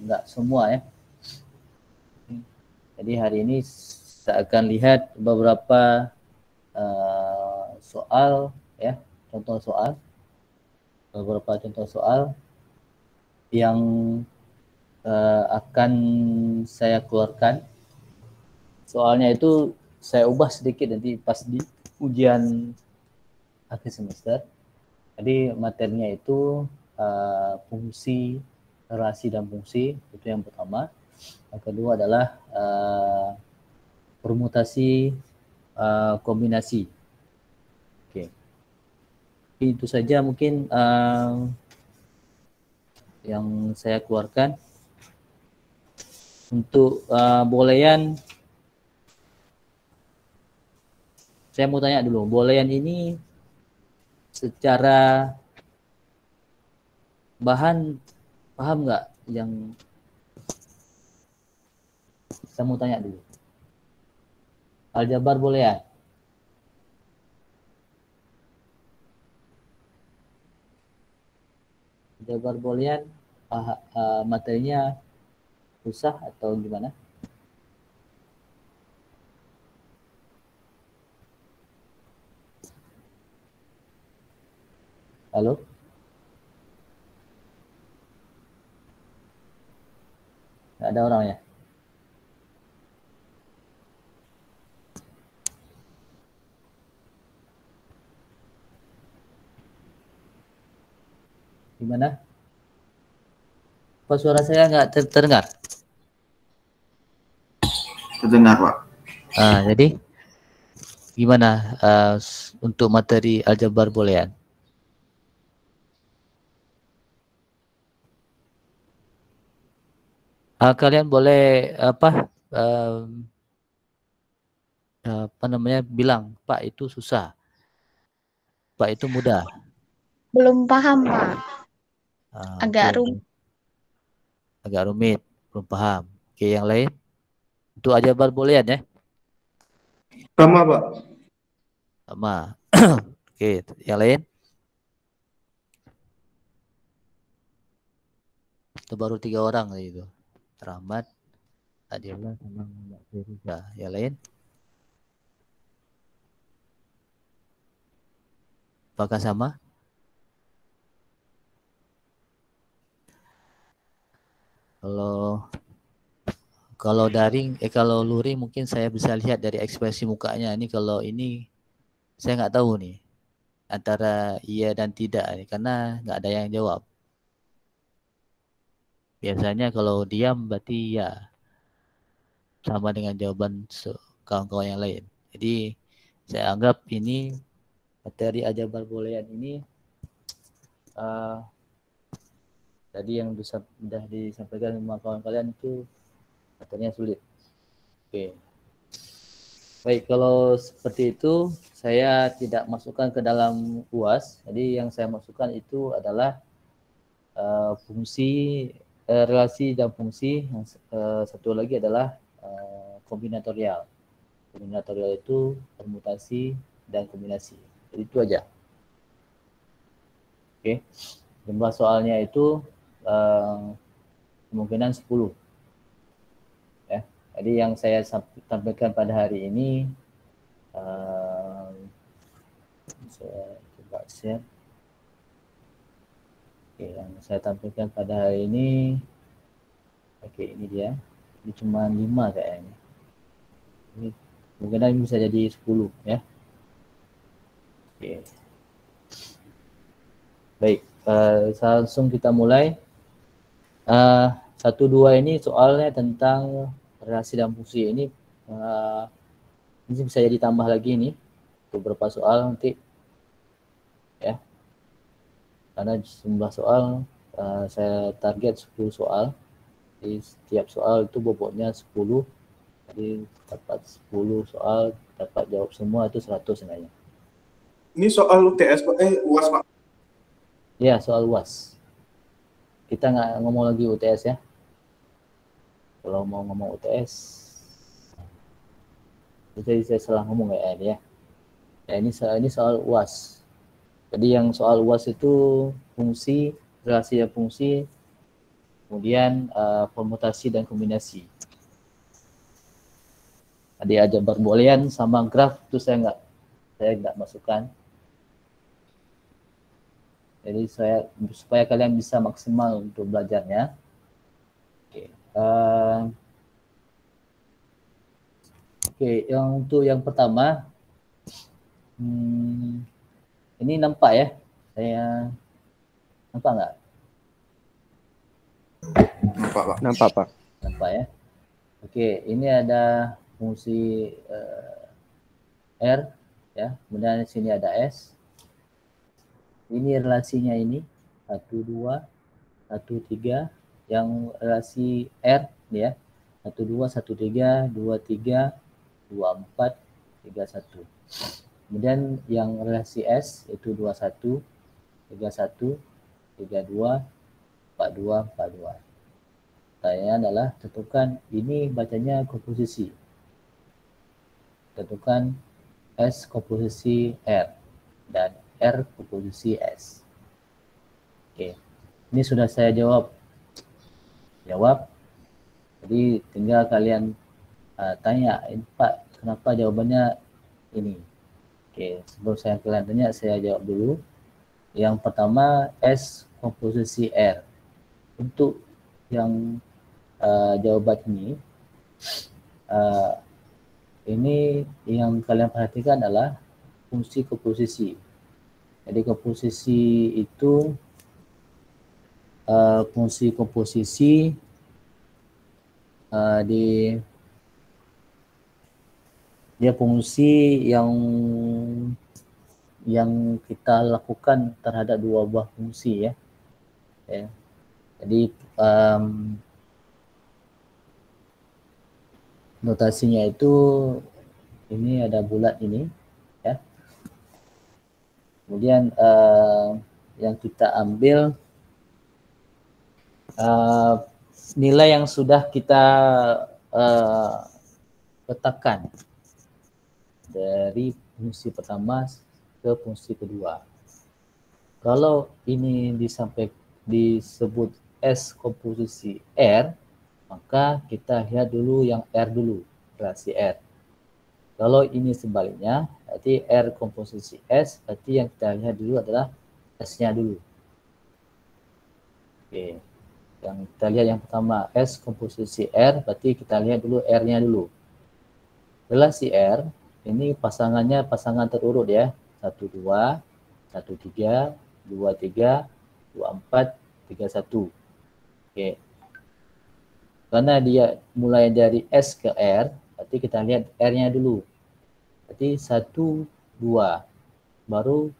enggak semua ya. Jadi hari ini saya akan lihat beberapa soal ya, contoh soal, beberapa contoh soal yang akan saya keluarkan. Soalnya itu saya ubah sedikit nanti pas di ujian akhir semester. Jadi materinya itu fungsi, relasi dan fungsi, itu yang pertama. Yang kedua adalah permutasi, kombinasi. Oke. Itu saja mungkin yang saya keluarkan. Untuk boolean, saya mau tanya dulu, boolean ini secara bahan paham nggak? Yang saya mau tanya dulu, aljabar boolean. Aljabar boolean materinya susah atau gimana? Halo? Nggak ada orang ya? Gimana? Kok suara saya nggak terdengar? Terdengar, Pak. Jadi gimana untuk materi aljabar boolean? Kalian boleh apa namanya bilang, Pak itu susah, Pak itu mudah. Belum paham, Pak. Agak rumit. Agak rumit, belum paham. Oke, yang lain? Untuk aljabar boolean ya? Sama, Pak. Sama. Oke, yang lain? Itu baru 3 orang itu. Rahmat, Adila, sama Mbak Firza. Yang lain? Apakah sama? Kalau daring, kalau luring mungkin saya bisa lihat dari ekspresi mukanya. Ini kalau ini saya nggak tahu nih antara iya dan tidak nih, karena nggak ada yang jawab. Biasanya kalau diam berarti ya sama dengan jawaban kawan-kawan yang lain. Jadi saya anggap ini materi aljabar boolean ini tadi yang sudah disampaikan sama kawan kalian itu materinya sulit. Oke. Baik, kalau seperti itu saya tidak masukkan ke dalam UAS. Jadi yang saya masukkan itu adalah fungsi, relasi dan fungsi. Yang satu lagi adalah kombinatorial. Kombinatorial itu permutasi dan kombinasi. Jadi itu aja. Oke. Jumlah soalnya itu kemungkinan 10. Ya. Jadi yang saya sampaikan pada hari ini, saya coba share. Oke, yang saya tampilkan pada hari ini, oke ini dia. Ini cuma 5 kayaknya. Ini kemungkinan bisa jadi 10 ya. Oke. Baik, langsung kita mulai. 1-2 ini soalnya tentang relasi dan fungsi. Ini bisa jadi tambah lagi nih beberapa soal nanti ya, karena jumlah soal saya target 10 soal. Jadi setiap soal itu bobotnya 10, jadi dapat 10 soal, dapat jawab semua itu 100 sebenarnya. Ini soal UTS, Pak. UAS, Pak. Ya, soal UAS. Kita nggak ngomong lagi UTS ya. Kalau mau ngomong UTS, jadi saya salah ngomong ya. Ya, ini soal UAS. Jadi yang soal UAS itu fungsi, relasi dan fungsi, kemudian permutasi dan kombinasi. Ada aljabar boolean sama graf itu saya nggak masukkan. Jadi supaya kalian bisa maksimal untuk belajarnya. Oke, yang untuk yang pertama, ini nampak ya? Saya nampak nggak? Nampak, Pak. Nampak, Pak. Nampak ya? Oke, ini ada fungsi R, ya. Kemudian di sini ada S. Ini relasinya ini 1, 2, 1, 3. Yang relasi R, ya. 1, 2, 1, 3, 2, 3, 2, 4, 3, 1. Kemudian yang relasi S itu 21, 31, 32, 42, 42. Pertanyaannya adalah tentukan ini bacanya komposisi. Tentukan S komposisi R dan R komposisi S. Oke, ini sudah saya jawab. Jadi tinggal kalian tanya, Pak, kenapa jawabannya ini? Oke, sebelum kalian tanya, saya jawab dulu. Yang pertama, S komposisi R. Untuk yang jawaban ini yang kalian perhatikan adalah fungsi komposisi. Jadi komposisi itu fungsi komposisi dia fungsi yang kita lakukan terhadap dua buah fungsi, ya. Jadi notasinya itu ini ada bulat ini, ya. Kemudian yang kita ambil nilai yang sudah kita letakkan dari fungsi pertama ke fungsi kedua. Kalau ini disebut S komposisi R, maka kita lihat dulu yang R dulu, relasi R. Kalau ini sebaliknya, berarti R komposisi S, berarti yang kita lihat dulu adalah S-nya dulu. Oke, yang kita lihat yang pertama S komposisi R, berarti kita lihat dulu R-nya dulu. Relasi R, ini pasangan terurut ya, 1, 2, 1, 3, 2, 3, 2, 4, 3, 1. Oke. Karena dia mulai dari S ke R, berarti kita lihat R-nya dulu. Berarti 1, 2. Baru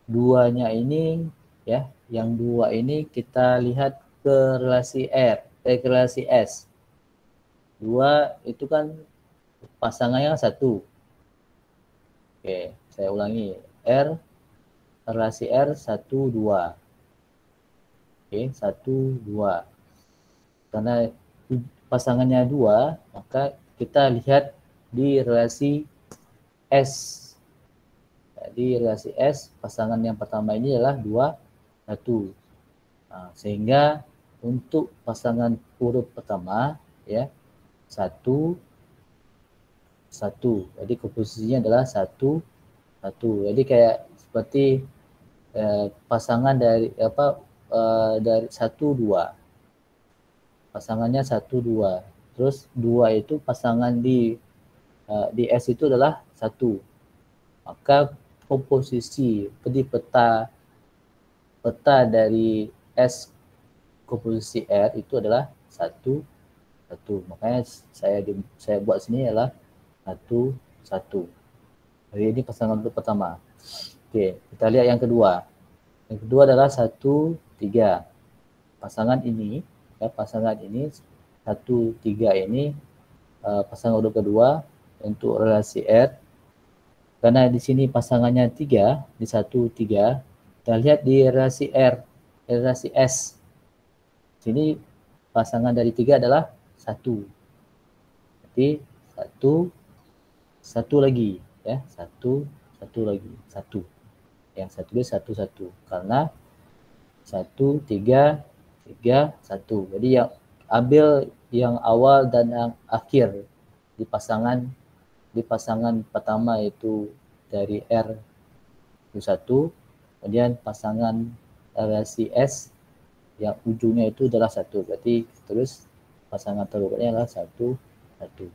2-nya ini, ya, yang 2 ini kita lihat ke relasi R, ke relasi S. 2 itu kan pasangannya 1. Oke, saya ulangi. Relasi R 1, 2. Oke, 1, 2. Karena pasangannya 2, maka kita lihat di relasi S. Di relasi S, pasangan yang pertama ini adalah 2, 1. Nah, sehingga untuk pasangan urut pertama, ya, 1, 1. Jadi komposisinya adalah 1, 1. Jadi kayak seperti pasangan dari dari 1, 2. Pasangannya 1, 2. Terus 2 itu pasangan di S itu adalah 1. Maka komposisi di peta dari S komposisi R itu adalah 1, 1. Makanya saya buat sini adalah 1, 1. Jadi ini pasangan pertama. Oke, kita lihat yang kedua. Yang kedua adalah 1, 3. Pasangan ini, ya, pasangan ini 1, 3 ini pasangan urut kedua untuk relasi R. Karena di sini pasangannya 3, di 1, 3. Kita lihat di relasi R, relasi S. Sini pasangan dari 3 adalah 1. Jadi 1, 1 lagi, ya, 1, 1 lagi, 1. Yang 1 dia 1, 1. Karena 1, 3, 3, 1. Jadi yang ambil yang awal dan yang akhir di pasangan pertama itu dari R1, kemudian pasangan relasi S yang ujungnya itu adalah 1. Berarti terus pasangan terurutnya adalah 1, 1.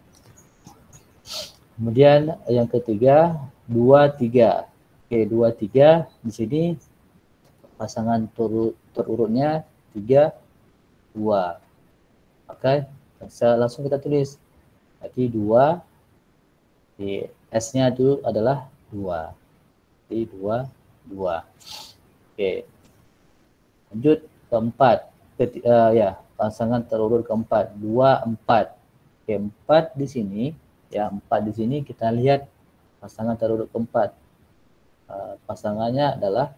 Kemudian yang ketiga 2, 3. Oke, 2, 3 di sini pasangan terurutnya 3, 2. Maka langsung kita tulis. Berarti 2 di S-nya itu adalah 2. Jadi 2, 2. Oke. Lanjut keempat. Ya, pasangan terurut keempat. 2, 4. Oke, 4 di sini. Ya, 4 di sini kita lihat pasangan terurut keempat. Pasangannya adalah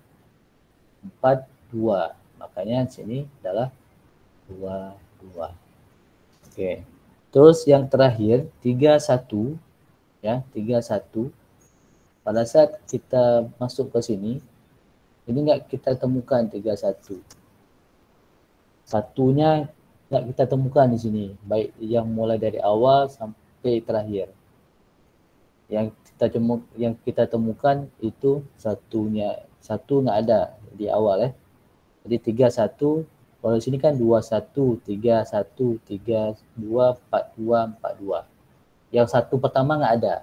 4, 2. Makanya di sini adalah 2, 2. Oke. Terus yang terakhir 3, 1. Ya, 3, 1. Pada saat kita masuk ke sini, ini enggak kita temukan 3, 1. Satunya enggak kita temukan di sini, baik yang mulai dari awal sampai terakhir. Yang kita temukan itu satunya, satu enggak ada di awal ya. Jadi 3, 1. Kalau di sini kan 2, 1, 3, 1, 3, 2, 4, 2, 4, 2. Yang satu pertama enggak ada.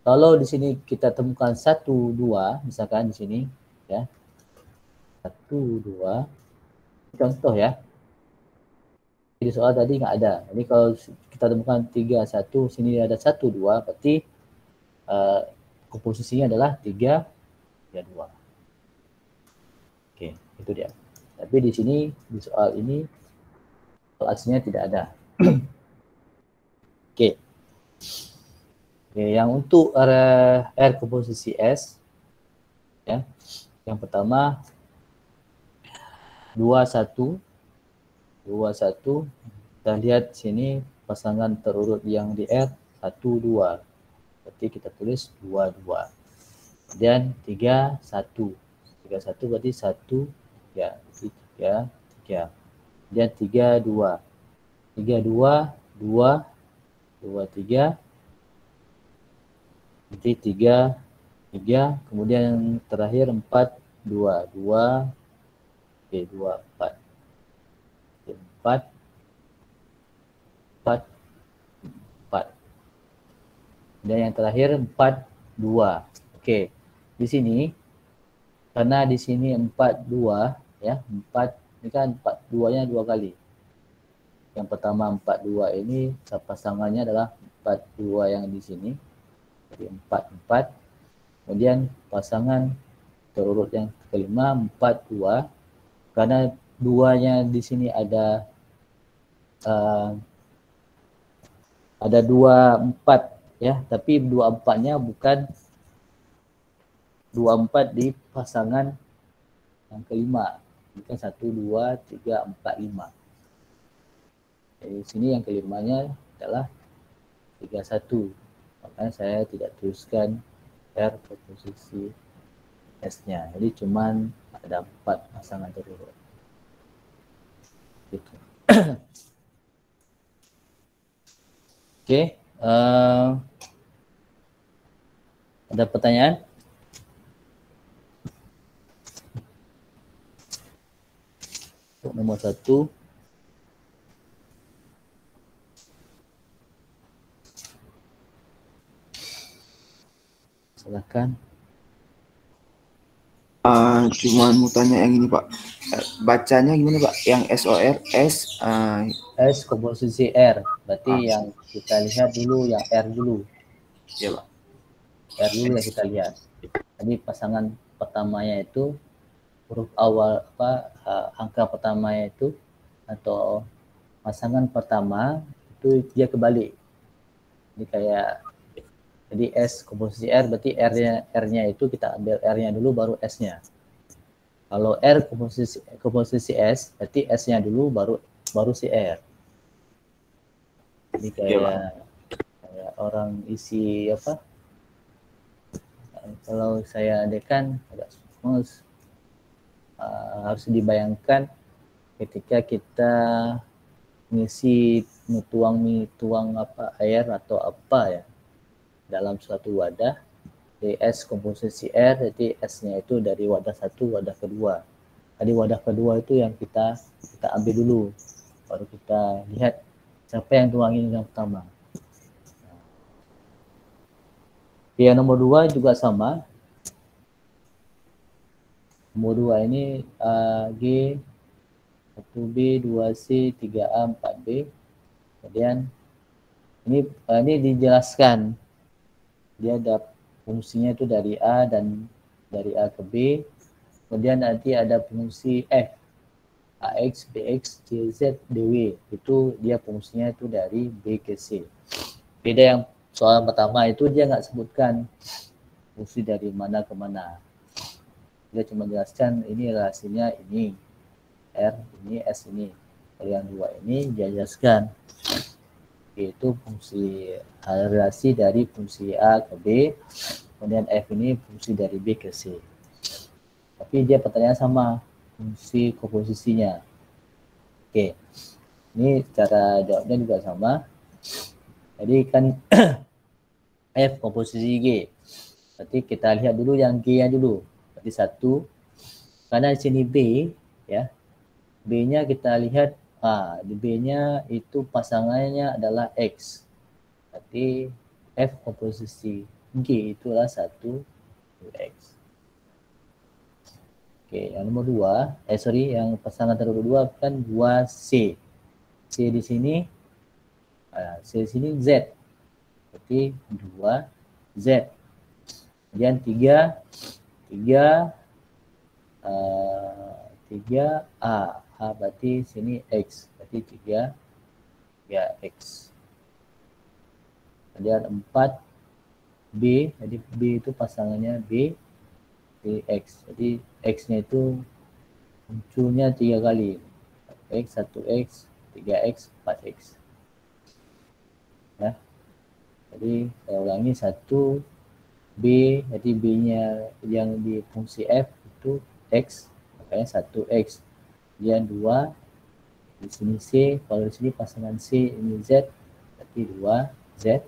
Kalau di sini kita temukan 1, 2, misalkan di sini ya. 1, 2. Contoh ya. Di soal tadi enggak ada. Jadi kalau kita temukan 3, 1, sini ada 1, 2, berarti komposisinya adalah 3, 2. Oke, itu dia. Tapi di sini di soal ini aslinya tidak ada. Oke. Oke, yang untuk R komposisi S ya. Yang pertama 2, 1. 2, 1. Kita lihat sini pasangan terurut yang di R 1, 2. Berarti kita tulis 2, 2. Dan 3, 1. 3, 1 berarti 1, ya, 3, 3. Dan 3, 2. 3, 2, 2, 2, 3. Berarti 3, 3. Kemudian yang terakhir 4, 2, 2. Oke, 2, 4. 4, 4, 4. Dan yang terakhir 4, 2. Oke, di sini karena di sini 4, 2 ya, 4 ini kan 4 2-nya 2 kali. Yang pertama 4, 2 ini pasangannya adalah 4, 2 yang di sini. Jadi 4, 4. Kemudian pasangan terurut yang kelima 4, 2. Karena 2-nya di sini ada 2, 4 ya, tapi 2, 4-nya bukan 2, 4 di pasangan yang kelima. Bukan 1, 2, 3, 4, 5. Jadi sini yang kelimanya adalah 3, 1. Makanya saya tidak tuliskan R komposisi S-nya. Jadi cuman ada 4 pasangan terurut. Gitu. Oke. Ada pertanyaan? Nomor 1. Silakan. Cuma mau tanya yang ini Pak. Bacanya gimana Pak? Yang SOR S S komposisi R. Berarti yang kita lihat dulu yang R dulu. Ya Pak. R dulu yang kita lihat. Jadi pasangan pertamanya itu huruf awal angka pertamanya itu atau pasangan pertama itu dia kebalik. Jadi kayak jadi S komposisi R berarti R-nya itu kita ambil R-nya dulu baru S-nya. Kalau R komposisi S berarti S-nya dulu baru si R. Jadi kayak orang isi apa? Kalau saya adekan agak harus dibayangkan ketika kita mengisi tuang apa air atau apa ya dalam suatu wadah, S komposisi R, jadi S-nya itu dari wadah satu wadah kedua. Jadi wadah kedua itu yang kita ambil dulu, baru kita lihat siapa yang tuangin yang pertama. Yang nomor 2 juga sama. Nomor 2 ini G, 1B, 2C, 3A, 4B. Kemudian ini dijelaskan. Dia ada fungsinya itu dari A dan dari A ke B. Kemudian nanti ada fungsi F. AX, BX, CZ, DW. Itu dia fungsinya itu dari B ke C. Beda yang soal pertama itu dia nggak sebutkan fungsi dari mana ke mana. Dia cuma jelaskan ini relasinya ini R, ini S ini. Kalau yang 2 ini dia jelaskan yaitu fungsi relasi dari fungsi A ke B, kemudian F ini fungsi dari B ke C. Tapi dia pertanyaan sama, fungsi komposisinya. Oke, ini cara jawabnya juga sama. Jadi kan F komposisi G. Berarti kita lihat dulu yang G-nya dulu. Berarti 1. Karena di sini B, ya. B-nya kita lihat, di B-nya itu pasangannya adalah X. Berarti F komposisi G itulah 1 X. Oke, yang nomor 2, yang pasangan kedua kan 2C. C di sini, C di sini Z. Berarti 2Z. Kemudian 3A. 3A. A berarti sini X. Berarti 3X. Kemudian 4B. Jadi B itu pasangannya B. X. Jadi X-nya itu munculnya 3 kali. X, 1X, 3X, 4X. Ya. Jadi saya ulangi 1B, jadi B-nya yang di fungsi F itu X, makanya 1X. Kemudian 2, di sini C, kalau di sini pasangan C ini Z, berarti 2Z.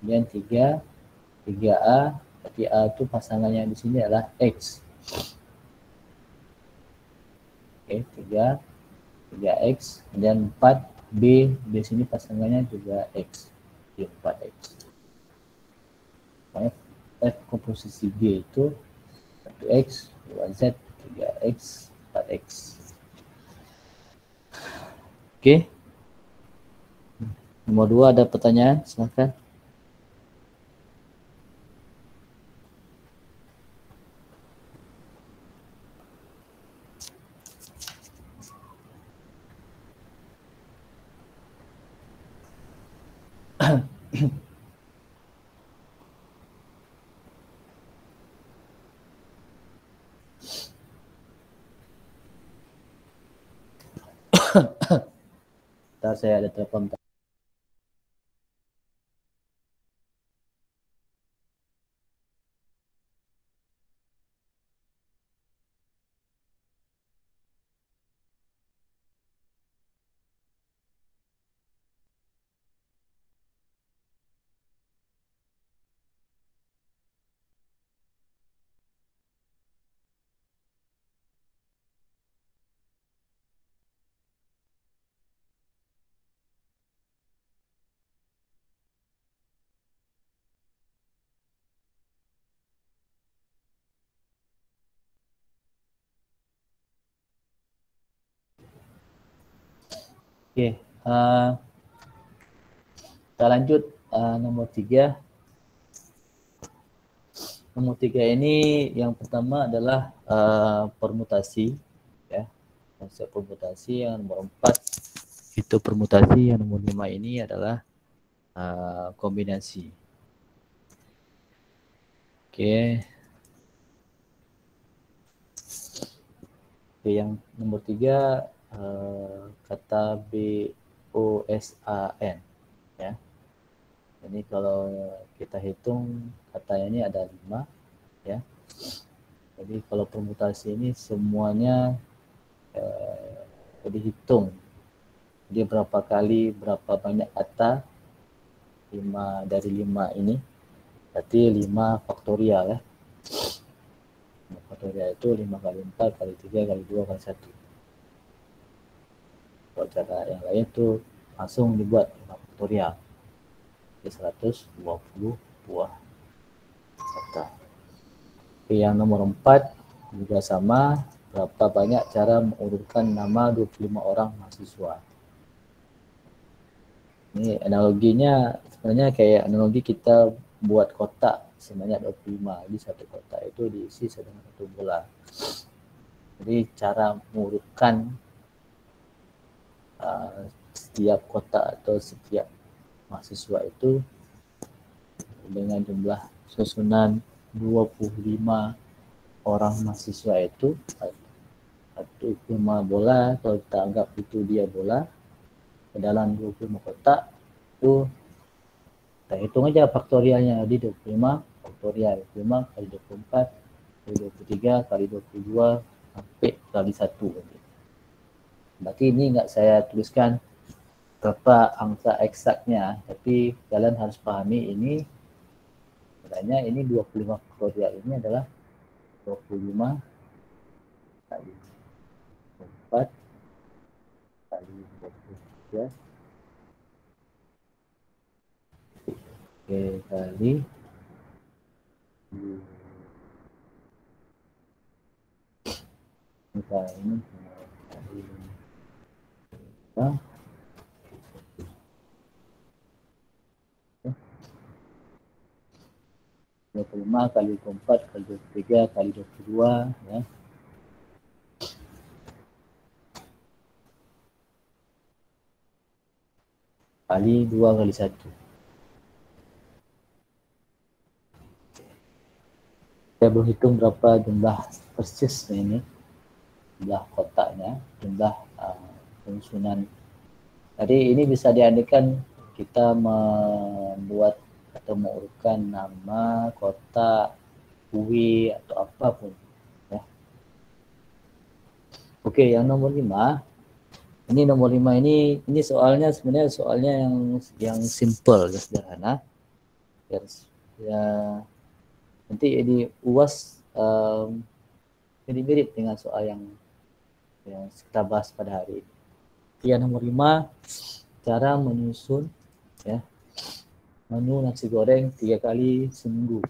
Kemudian 3A, berarti A itu pasangannya di sini adalah X. Oke, 3X. Kemudian 4B, di sini pasangannya juga X. 4X. F komposisi G itu 1X, 2Z, 3X, 4X. Oke. Nomor 2 ada pertanyaan? Silakan. Ntar saya ada telepon. Oke, kita lanjut nomor 3. Nomor 3 ini yang pertama adalah permutasi, ya, konsep permutasi. Yang nomor 4 itu permutasi. Yang nomor 5 ini adalah kombinasi. Oke. Oke, yang nomor 3 kata BOSAN, ya. Ini kalau kita hitung katanya ini ada 5, ya. Jadi kalau permutasi ini semuanya Jadi hitung. Jadi berapa banyak kata 5 dari 5 ini. Berarti 5 faktorial ya. 5 faktorial itu 5 kali 4 kali 3 kali 2 kali 1. Kalau cara yang lain tuh langsung dibuat 5 faktorial. Jadi 120 buah kata. Oke, yang nomor 4 juga sama. Berapa banyak cara mengurutkan nama 25 orang mahasiswa. Ini analoginya sebenarnya kayak analogi kita buat kotak sebanyak 25. Jadi satu kotak itu diisi dengan satu bola. Jadi cara mengurutkan setiap kotak atau setiap mahasiswa itu dengan jumlah susunan 25 orang mahasiswa itu, satu 5 bola, kalau kita anggap itu dia bola, ke dalam 25 kotak itu kita hitung aja faktorialnya. Jadi 25 faktorial 25 kali 24 kali 23 kali 22 sampai kali 1. Berarti ini enggak saya tuliskan berapa angka eksaknya, tapi kalian harus pahami ini sebenarnya ini 25 faktorial ini adalah 25 kali 4 kali 23 kali ini kali 25 kali 24 kali 23 kali 22 ya. Kali 2 kali 1. Saya belum hitung berapa jumlah persisnya ini, jumlah kotaknya, jumlah penyusunan. Jadi ini bisa diandaikan kita membuat atau mengurutkan nama, kotak, kue atau apapun ya. Oke, yang nomor 5. Ini nomor 5 ini soalnya sebenarnya soalnya yang simple, yang sederhana. Ya, nanti di UAS mirip-mirip dengan soal yang kita bahas pada hari ini. Yang nomor 5, cara menyusun ya menu nasi goreng 3 kali seminggu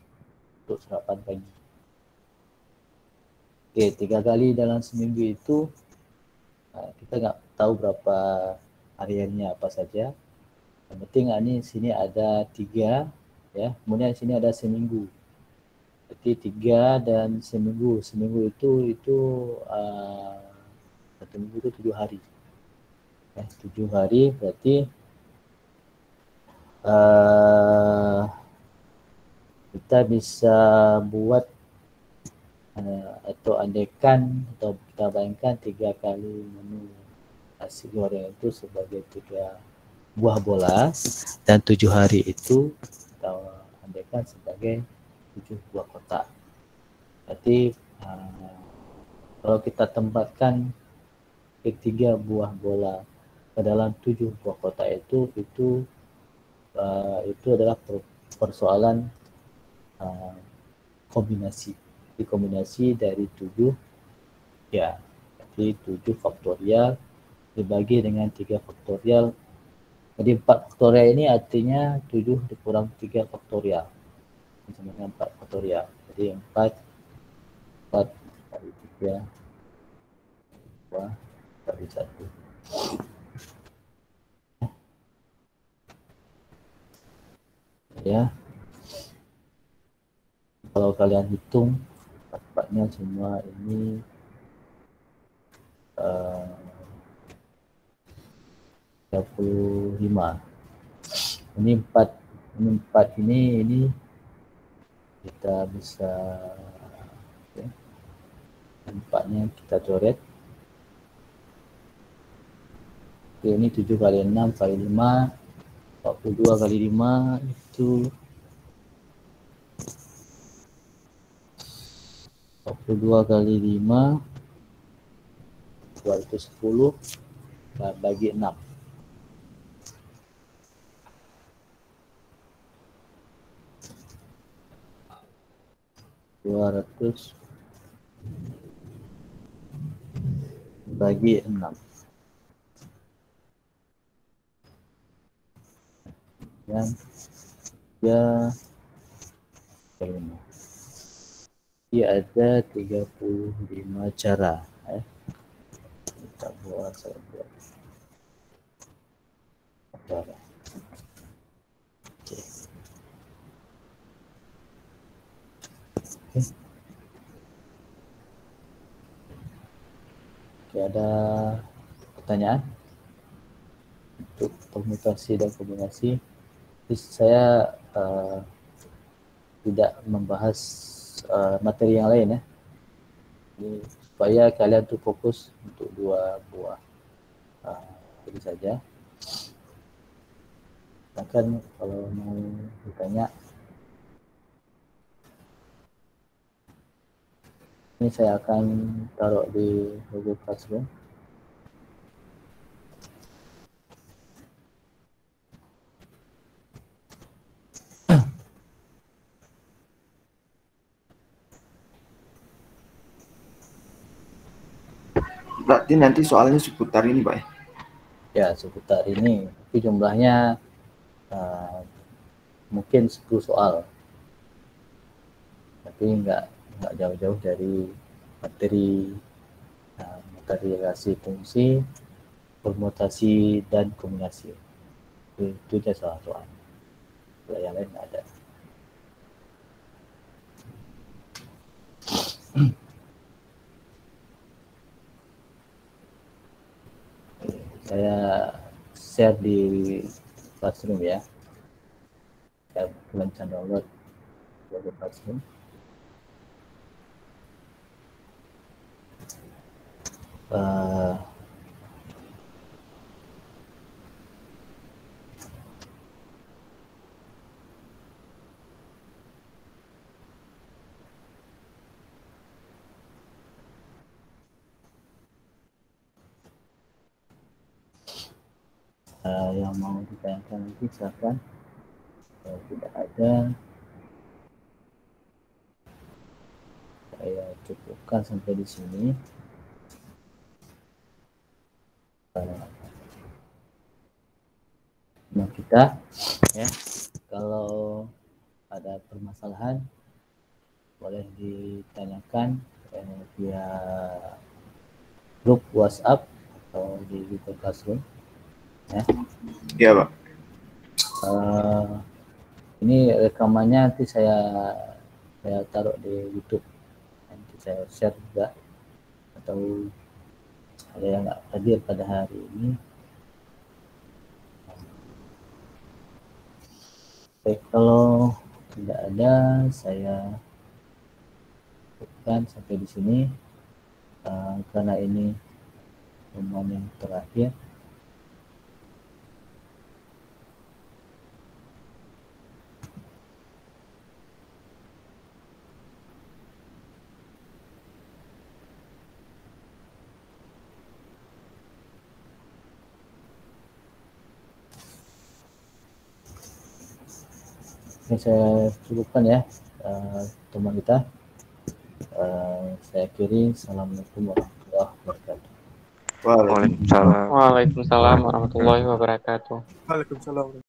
untuk sarapan pagi. Oke, 3 kali dalam seminggu itu kita nggak tahu berapa hariannya apa saja. Yang penting ini sini ada 3 ya, kemudian sini ada seminggu. Jadi 3 dan seminggu. Seminggu itu satu minggu itu 7 hari. Ya, 7 hari berarti kita bisa buat atau andaikan atau kita bayangkan 3 kali menu nasi goreng itu sebagai 3 buah bola dan 7 hari itu kita andaikan sebagai 7 buah kotak. Berarti kalau kita tempatkan 3 buah bola ke dalam 7 buah kotak itu adalah persoalan kombinasi dari 7 ya. Jadi 7 faktorial dibagi dengan 3 faktorial. Jadi 4 faktorial ini artinya 7 dikurang 3 faktorial sama dengan 4 faktorial. Jadi 4 kali 3 kali 1. Ya, kalau kalian hitung tepatnya semua ini 35. Ini 4 ini kita bisa ya, 4-nya kita coret. Oke, ini 7 kali 6 kali 5 42 kali 5 itu 42 kali 5 210 bagi 6. Bagi 6. Dan dia ada 35 cara. Kita buat, saya buat cara. Oke. Oke, ada pertanyaan untuk permutasi dan kombinasi? Saya tidak membahas materi yang lain ya. Jadi, supaya kalian tuh fokus untuk 2 buah jadi saja. Bahkan kalau mau ditanya, ini saya akan taruh di Google Classroom. Berarti nanti soalnya seputar ini, Pak? Ya, seputar ini. Tapi jumlahnya mungkin 10 soal. Tapi nggak jauh-jauh dari materi relasi fungsi, permutasi, dan kombinasi. Itu aja soal-soal. Yang lain nggak ada. Saya share di Classroom ya. Saya launch download Google Classroom. Yang mau ditanyakan lagi silakan. Kalau tidak ada, saya cukupkan sampai di sini. Nah, kita ya, kalau ada permasalahan boleh ditanyakan via grup WhatsApp atau di Google Classroom ya. Iya, Pak. Ini rekamannya nanti saya taruh di YouTube, nanti saya share juga, atau ada yang nggak hadir pada hari ini. Baik, kalau tidak ada, saya cukupkan sampai di sini karena ini pertemuan yang terakhir. Ini saya cukupkan ya teman kita. Saya akhiri. Assalamualaikum warahmatullahi wabarakatuh. Waalaikumsalam. Waalaikumsalam warahmatullahi wabarakatuh. Waalaikumsalam.